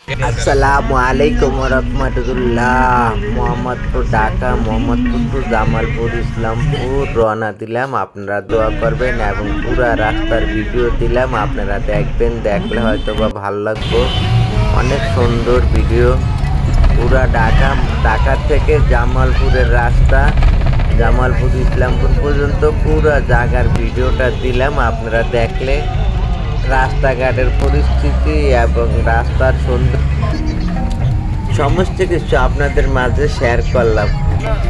আসসালামু আলাইকুম রহমতুল্লাহ। মোহাম্মদপুর ঢাকা, মোহাম্মদপুর টু জামালপুর ইসলামপুর রওনা দিলাম। আপনারা দোয়া করবেন এবং পুরা রাস্তার ভিডিও দিলাম, আপনারা দেখবেন, দেখলে হয়তো বা ভালো লাগবে। অনেক সুন্দর ভিডিও। পুরা ঢাকা থেকে জামালপুরের রাস্তা, জামালপুর ইসলামপুর পর্যন্ত পুরা জায়গার ভিডিওটা দিলাম। আপনারা দেখলে রাস্তাঘাটের পরিস্থিতি এবং রাস্তার সুন্দর সমস্ত কিছু আপনাদের মাঝে শেয়ার করলাম।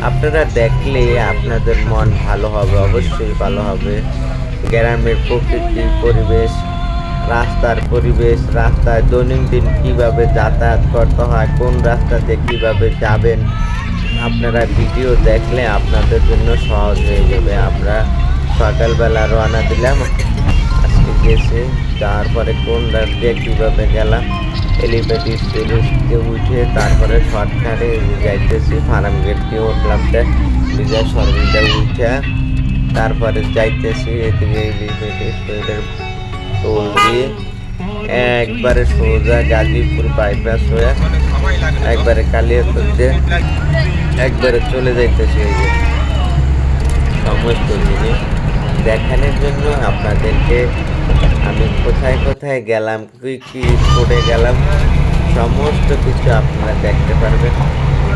আপনারা দেখলে আপনাদের মন ভালো হবে, অবশ্যই ভালো হবে। গ্রামের প্রকৃতি পরিবেশ, রাস্তার পরিবেশ, রাস্তায় দৈনন্দিন কিভাবে যাতায়াত করতে হয়, কোন রাস্তাতে কিভাবে যাবেন, আপনারা ভিডিও দেখলে আপনাদের জন্য সহজ হয়ে যাবে। আমরা সকালবেলা রওনা দিলাম, আজকে গেছি, তারপরে কোন রাত দিয়ে কীভাবে গেলাম, এলিভেটেড সিরিজকে উঠে তারপরে শর্টকাটে যাইতেছি। ফার্ম গেট দিয়ে উঠলাম, বিজয় সরবিটা উঠে তারপরে যাইতেছি এদিকে এলিভেটেড সিরিজের টোল দিয়ে একবারে সোজা গাজীপুর বাইপাস হয়ে একবারে কালিয়াচক দিয়ে একবারে চলে যাইতেছি। এই যে সমস্ত জিনিস দেখানোর জন্য আপনাদেরকে আমি কোথায় কোথায় গেলাম, কী কী স্পটে গেলাম, সমস্ত কিছু আপনারা দেখতে পারবেন।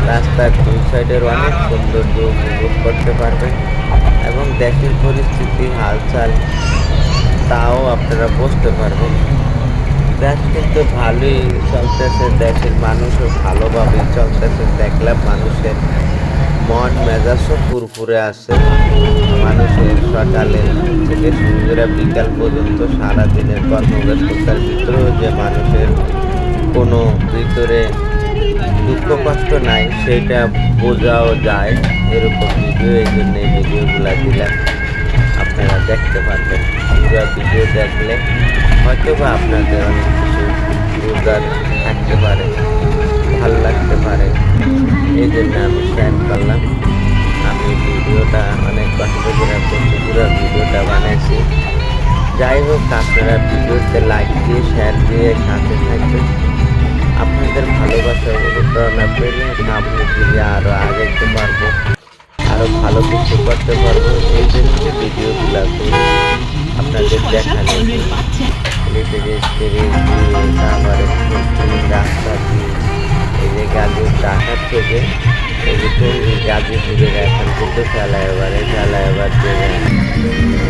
রাস্তার দুই সাইডের অনেক সৌন্দর্য উপভোগ করতে পারবেন এবং দেশের পরিস্থিতি হালচাল তাও আপনারা বুঝতে পারবেন। দেশ কিন্তু ভালোই চলতেছে, দেশের মানুষও ভালোভাবেই চলতেছে। দেখলাম মানুষের মন মেজাজও ফুরফুরে আছে। মানুষের সকালে থেকে শুরু করে বিকাল পর্যন্ত সারাদিনের কর্মব্যস্ততার ভিতরেও যে মানুষের কোনো ভিতরে দুঃখ কষ্ট নাই সেটা বোঝাও যায়। এরকম ভিডিও, এই জন্য এই ভিডিওগুলো দিলাম, আপনারা দেখতে পারবেন। পুরো ভিডিও দেখলে হয়তো বা আপনাদের অনেক কিছু রোজগার থাকতে পারে, ভালো লাগতে পারে, এই জন্য আমি শেয়ার করলাম। আমি ভিডিওটা অনেক কষ্ট করে করছি, পুরো ভিডিওটা বানাইছি। যাই হোক, আপনারা ভিডিওতে লাইক দিয়ে শেয়ার দিয়ে সাথে থাকবেন। আপনাদের ভালোবাসা অনুপ্রেরণা পেলে সামনে দিকে আরও আগাইতে পারবো, আরও ভালো কিছু করতে পারবো। এই জন্য ভিডিওগুলো করি আপনাদের দেখানো, তারপরে রাস্তা দিয়ে এই যে ঢাকার থেকে এই যে টঙ্গী গাজীপুরের এখন কিন্তু ফ্লাইওভার দিয়ে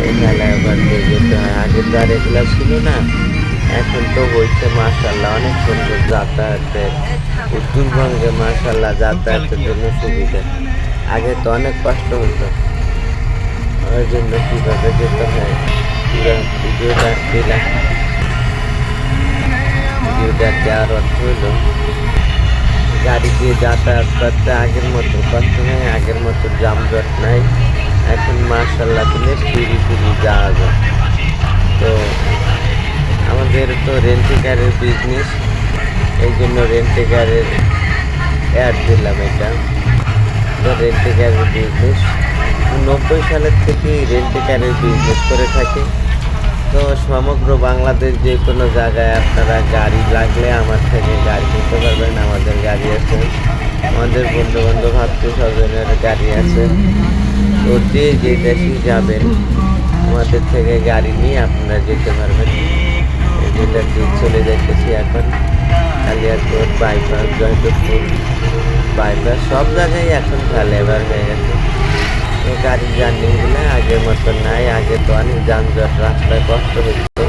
এই ফ্লাইওভার দিয়ে যেতে হয়। আগে তো আর এগুলো ছিল না, এখন তো হয়েছে মাশাআল্লাহ অনেক সুন্দর যাতায়াতের। উত্তরবঙ্গে মাশাআল্লাহ যাতায়াতের জন্য সুবিধা। আগে তো অনেক কষ্ট হতো, ওই জন্য কীভাবে যেতে হয় পুরো ভিডিওটা দিলাম। ভিডিওটা দেওয়ার অর্থ হলো গাড়ি দিয়ে যাতায়াত করতে আগের মতো কষ্ট নেই, আগের মতো যানজট নাই। এখন মাশাআল্লাহ দিলে ফিরি যাওয়া যায়। তো আমাদের তো রেন্টে কারের বিজনেস, এই জন্য রেন্টে কারের অ্যাড দিলাম। এটা রেন্টে কারের বিজনেস 90 সালের থেকেই রেন্টে কারের বিজনেস করে থাকি। তো সমগ্র বাংলাদেশ যে কোনো জায়গায় আপনারা গাড়ি লাগলে আমার থেকে গাড়ি নিতে পারবেন। আমাদের গাড়ি আছে, আমাদের বন্ধুবান্ধব আত্মীয় স্বজনের গাড়ি আছে। তো যে দেশে যাবেন আমাদের থেকে গাড়ি নিয়ে আপনারা যেতে পারবেন। যেটা দিয়ে চলে যাইতেছি এখন কালিয়াচক বাইপাস, জয়দেবপুর বাইপাস, সব জায়গায় এখন ফ্লাইওভার হয়ে গেছে। তো গাড়ির জার্নিগুলো আগের মতো নাই। আগে তো অনেক যানজট, রাস্তায় কষ্ট হতো।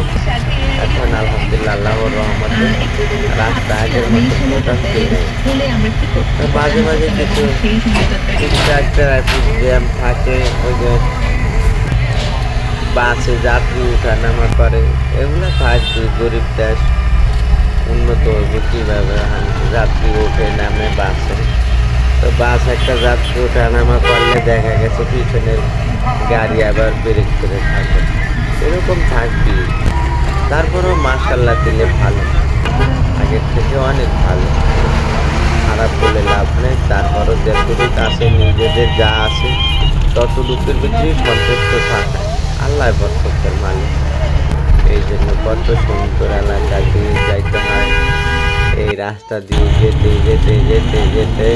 এখন আলহামদুলিল্লাহ আল্লাহর রহমতে রাস্তা আগের মতো মোটামুটি নেই। মাঝে মাঝে কিছু টুকটাক ট্রাফিক জ্যাম থাকে, ওই যে বাসে যাত্রী উঠানামা করে, এগুলো থাকবে। গরিব দেশ, উন্নত হইবে কীভাবে? যাত্রী ওঠে নামে বাসে, তো বাস একটা যাত্রী ওঠানামা করলে দেখা গেছে পিছনের গাড়ি আবার ব্রেক করে থাকে, এরকম থাকবে। তারপরেও মাশাআল্লাহ দিলে ভালো, আগের থেকে অনেক ভালো, খারাপ বলে লাভ নেই। তারপরও যতটুকু আছে নিজেদের যা আছে ততটুকুর ভিতরেই সন্তুষ্ট থাকা, আল্লাহ বরকতের মালিক। এই জন্য কত সুন্দর এলাকা দিয়ে যাইতে হয়। এই রাস্তা দিয়ে যেতে যেতে যেতে যেতে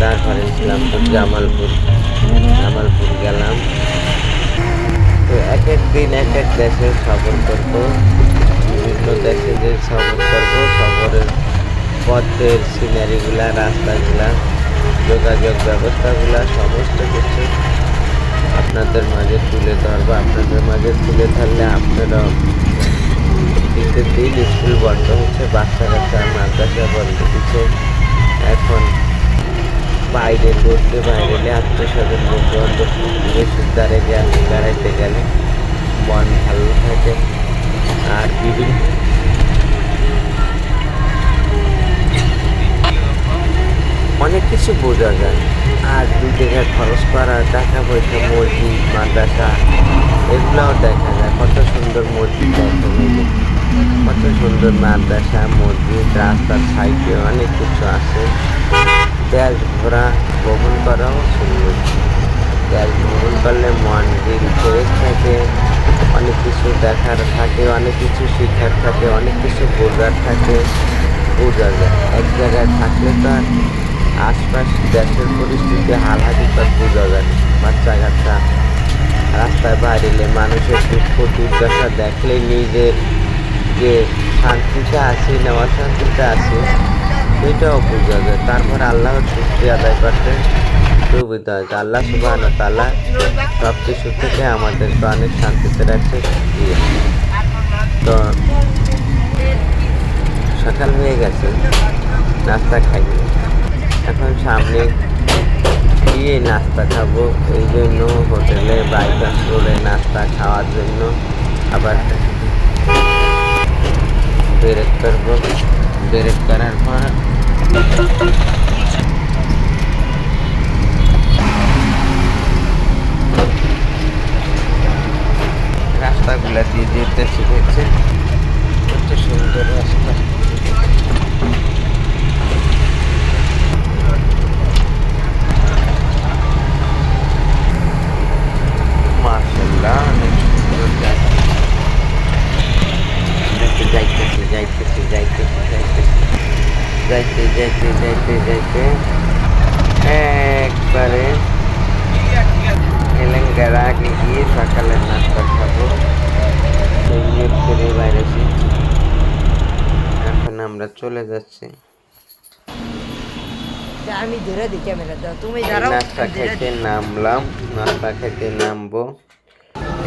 তারপরে ইসলামপুর জামালপুর গেলাম। তো এক এক দিন এক এক দেশে সফর করব, বিভিন্ন দেশে যে সফর করব, সফরের পথের সিনারিগুলা, রাস্তাগুলা, যোগাযোগ ব্যবস্থাগুলা সমস্ত কিছু আপনাদের মাঝে তুলে ধরবো। আপনাদের মাঝে তুলে ধরলে আপনারা শীতের দিন স্কুল বন্ধ হচ্ছে, বাচ্চা কাচ্চা মাদ্রাসা বন্ধ দিচ্ছে। এখন বাইরে ঘুরতে বাইরে আত্মীয়স্বজন বন্ধু বান্ধব প্রতিবেশীর দ্বারে বেড়াইতে গেলে মন ভালো থাকে। আর বিভিন্ন অনেক কিছু বোঝা যায়। আর দু জায়গায় খরচ করা, টাকা পয়সা, মসজিদ মাদ্রাসা এগুলোও দেখা যায়। কত সুন্দর মসজিদ দেখেন, কত সুন্দর মাদ্রাসা মসজিদ, রাস্তার সাইডে অনেক কিছু আছে। দেশ ঘোরা ভ্রমণ করাও সুন্দর। দেশ ভ্রমণ করলে মন দিল ফ্রেশ থাকে, অনেক কিছু দেখার থাকে, অনেক কিছু শেখার থাকে, অনেক কিছু বোঝার থাকে, বোঝা যায়। এক জায়গায় থাকলে তো আর আশপাশ দেশের পরিস্থিতি হালহাতিপাত বোঝা যায়। বাচ্চা কাচ্চা রাস্তায় বাইরে মানুষের দুঃখ দুর্দশা দেখলে নিজের যে শান্তিতে আছি না অশান্তিতে আছি সেটাও বোঝা যায়। তারপর আল্লাহর শুকরিয়া আদায় করতে সুবিধা হয়। আল্লাহ সুবহানাহু ওয়া তাআলা সব কিছু থেকে আমাদেরকে অনেক শান্তিতে রাখছে। তো সকাল হয়ে গেছে, নাস্তা খাইনি, এখন সামনে গিয়ে নাস্তা খাবো। এই জন্য হোটেলে বাইপাস রোডে নাস্তা খাওয়ার জন্য আবার ব্রেক করবো। ব্রেক করার পর রাস্তাগুলা দিয়ে যেতে শিখেছে, কত সুন্দর রাস্তা। মাশাআল্লাহ, অনেক সুন্দর জায়গা। যাইতেছি যাইতেছি যাইতেছি যাইতেছি যাইতে যাইতে যাইতে যাইতে একবারে এলেঙ্গার আগে গিয়ে সকালের নাস্তা খাবো। সেই নিয়োগ করে বাইরেছি। এখন আমরা চলে যাচ্ছি। আমি ধরে দিই ক্যামেরা দাও, তুমি দাঁড়াও। নাস্তা খেতে নামলাম, নাস্তা খেতে নামবো।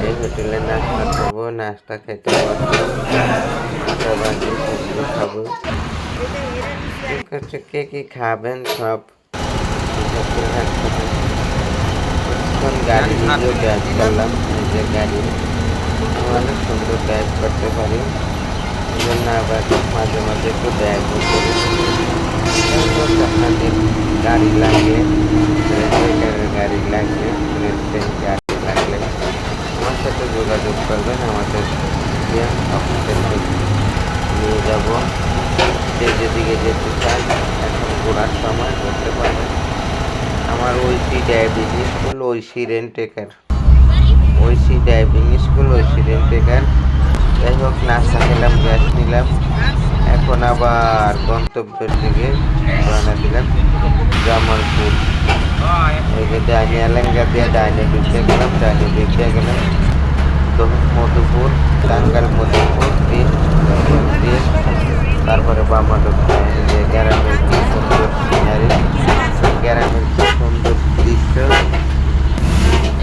এই হোটেলে নাস্তা খাবো, নাস্তা খেতে খাবো। ঠিক আছে, কে কি খাবেন সব গাড়ি নিজেও ড্রাইভ করলাম। নিজের গাড়ি অনেক সুন্দর ড্রাইভ করতে পারি, এই জন্য আবার মাঝে মাঝে একটু ড্রাইভও করি। আপনাদের গাড়ি লাগে, গাড়ি লাগবে, গাড়ি লাগলে আমার সাথে যোগাযোগ করবেন। আমাদের আপনাদেরকে নিয়ে যাব। যে যেদিকে যেতে চান এখন ঘোরার সময় করতে পারবেন। আমার Oishi driving school, Oishi rent a car, Oishi driving school, Oishi rent a car. যাই হোক, নাস্তা খেলাম, গ্যাস নিলাম। এখন আবার গন্তব্যের দিকে রওনা দিলাম, জামালপুর। এই যে ডাইনে এলেঙ্গা দিয়ে ডাইনে ঢুকতে গেলাম, ডাইনে ঢুকতে গেলাম মধুপুর, টাঙ্গাইল মধুপুর দিয়ে তারপরে বামা ঢুকতে যে গ্রামের কি সুন্দর সিনারি, গ্রামের কি সুন্দর দৃশ্য,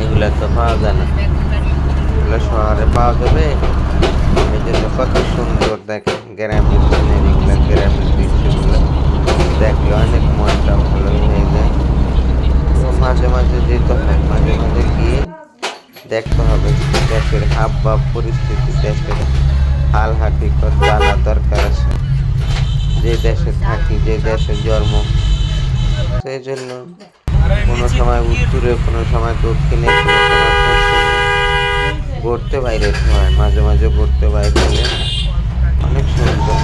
এগুলো তো পাওয়া যায় না, এগুলো শহরে পাওয়া যাবে। এই জন্য কত সুন্দর দেখেন গ্রামের সিনারিগুলো, গ্রামের দৃশ্যগুলো দেখলে অনেক মনটা ভালো হয়ে যায়। তো মাঝে মাঝে যেতে হয়, মাঝে মাঝে গিয়ে দেখতে হবে দেশের হাব ভাব পরিস্থিতি, দেশের হাল হাকিকত জানা দরকার আছে। যে দেশে থাকি, যে দেশে জন্ম, সেই জন্য কোনো সময় উত্তরে, কোনো সময় দক্ষিণে, কোনো সময় পশ্চিমে ঘুরতে বাইরে হয়। মাঝে মাঝে ঘুরতে বাইরে হলে অনেক সুন্দর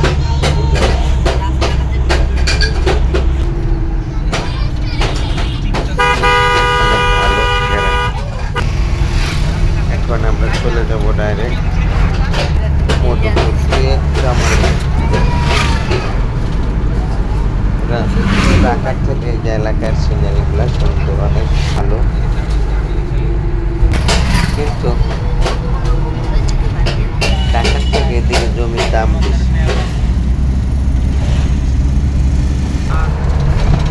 বোঝা যায়। এখন আমরা চলে যাবো ডাইরেক্ট মধুপুর দিয়ে জামালপুর। আমরা ঢাকার থেকে এই যে এলাকার সিনারিগুলো সুন্দর, অনেক ভালো, কিন্তু ঢাকার থেকে এদিকে জমির দাম বেশি।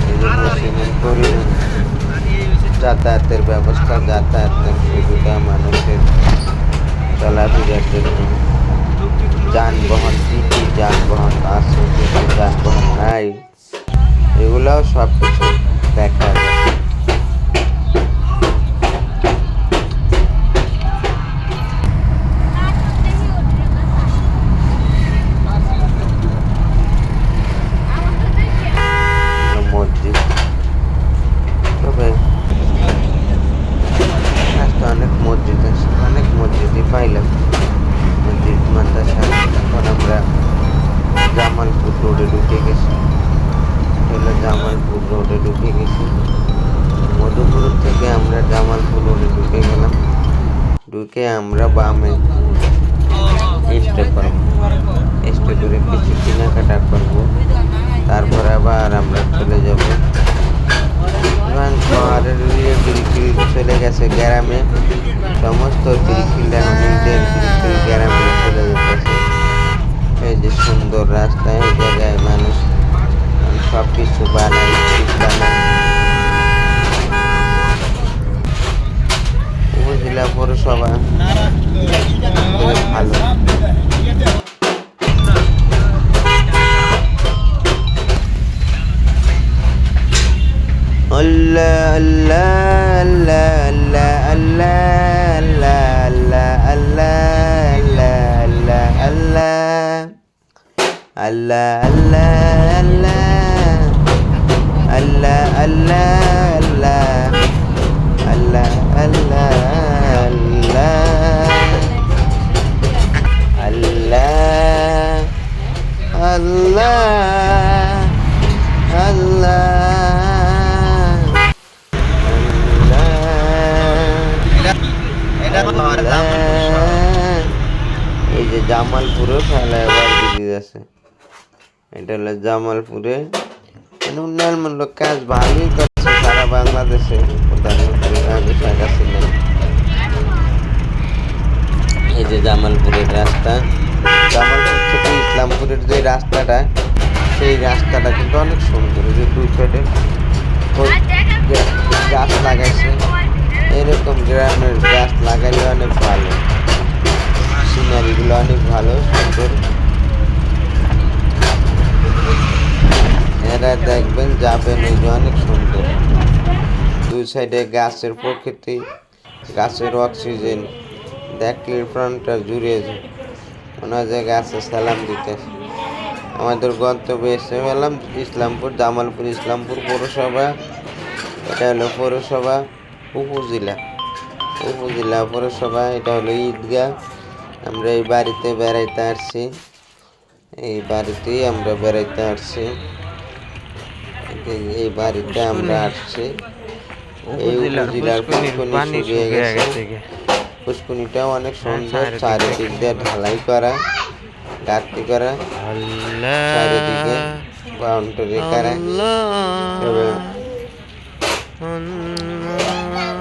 এই জন্য সিমেন্ট পরিবহন, যাতায়াতের ব্যবস্থা, যাতায়াতের সুবিধা, মানুষের চলাফেরার জন্য যানবাহন, কী কী যানবাহন আছে, কী কী যানবাহন নাই, এগুলাও সব কিছু দেখা যায়। মসজিদ, তবে রাস্তা অনেক মসজিদ আছে, অনেক মসজিদই পাইলাম, মসজিদ মাদ্রাসা। এখন আমরা জামালপুর রোডে ঢুকে গেছি, হলো জামালপুর রোডে ঢুকে গেছি। মধুপুর থেকে আমরা জামালপুর রোডে ঢুকে গেলাম, ঢুকে আমরা বামে স্টে করবো, স্টে করে কিছু কেনাকাটা করবো, তারপর আবার আমরা চলে যাব। শহরের বিক্রি চলে গেছে গ্রামে, সমস্ত বিক্রিটা নিজের বিক্রি গ্রামে চলে যেতেছে। এই যে সুন্দর রাস্তা, এই জায়গায় মানুষ সব কিছু বানায়, উপজেলা পৌরসভা ভালো। আল্লাহ আল্লাহ আল্লাহ আল্লাহ আল্লাহ আল্লাহ আল্লাহ আল্লাহ আল্লাহ আল্লাহ আল্লাহ আল্লাহ আল্লাহ আল্লাহ আল্লাহ আল্লাহ আল্লাহ এই যে জামালপুরে ফ্লাইওভার ব্রিজ আছে, এটা হলো জামালপুরে উন্নয়নমূলক কাজ ভালোই করছে সারা বাংলাদেশে প্রধানমন্ত্রী শেখ হাসিনা। এই যে জামালপুরের রাস্তা, জামালপুর থেকে ইসলামপুরের যে রাস্তাটা, সেই রাস্তাটা কিন্তু অনেক সুন্দর। এই যে দুই সাইডে গাছ লাগাইছে, এরকম গ্রামের গাছ লাগাইলে অনেক ভালো, সিনারিগুলো অনেক ভালো সুন্দর। এরা দেখবেন, যাবেন, এই যে অনেক সুন্দর। দুই সাইডে গাছের প্রকৃতি, গাছের অক্সিজেন দেখলে প্রাণটা জুড়ে যায়, মনে হয় যে গাছে সালাম দিতে। আমাদের গন্তব্যে এসে গেলাম ইসলামপুর, জামালপুর ইসলামপুর পৌরসভা। এটা হলো পৌরসভা, উপজেলা পৌরসভা। এটা হলো ঈদগাহ। আমরা এই বাড়িতে বেড়াইতে আসছি, এই বাড়িতেই আমরা বেড়াইতে আসছি, এই বাড়িতে আমরা আসছি। এই উপজেলার পুষ্করণী শুকিয়ে গেছে, পুষ্করণীটাও অনেক সুন্দর, চারিদিক দিয়ে ঢালাই করা, গাঁথনি করা, চারিদিকে বাউন্ডারি করা।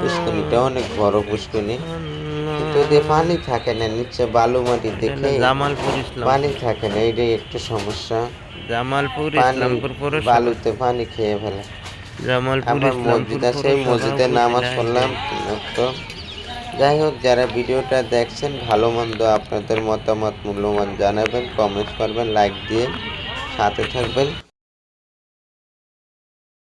পুষ্করণীটা অনেক বড় পুষ্করণী, কিন্তু ওদের পানি থাকে না, নিচে বালু মাটি দেখে পানি থাকে না, এইটাই একটু সমস্যা। জামালপুর বালুতে পানি খেয়ে ফেলে। আবার মসজিদ আছে, মসজিদে নামাজ পড়লাম। তো যাই হোক, যারা ভিডিওটা দেখছেন, ভালো মন্দ আপনাদের মতামত মূল্যবান জানাবেন, কমেন্ট করবেন, লাইক দিয়ে সাথে থাকবেন।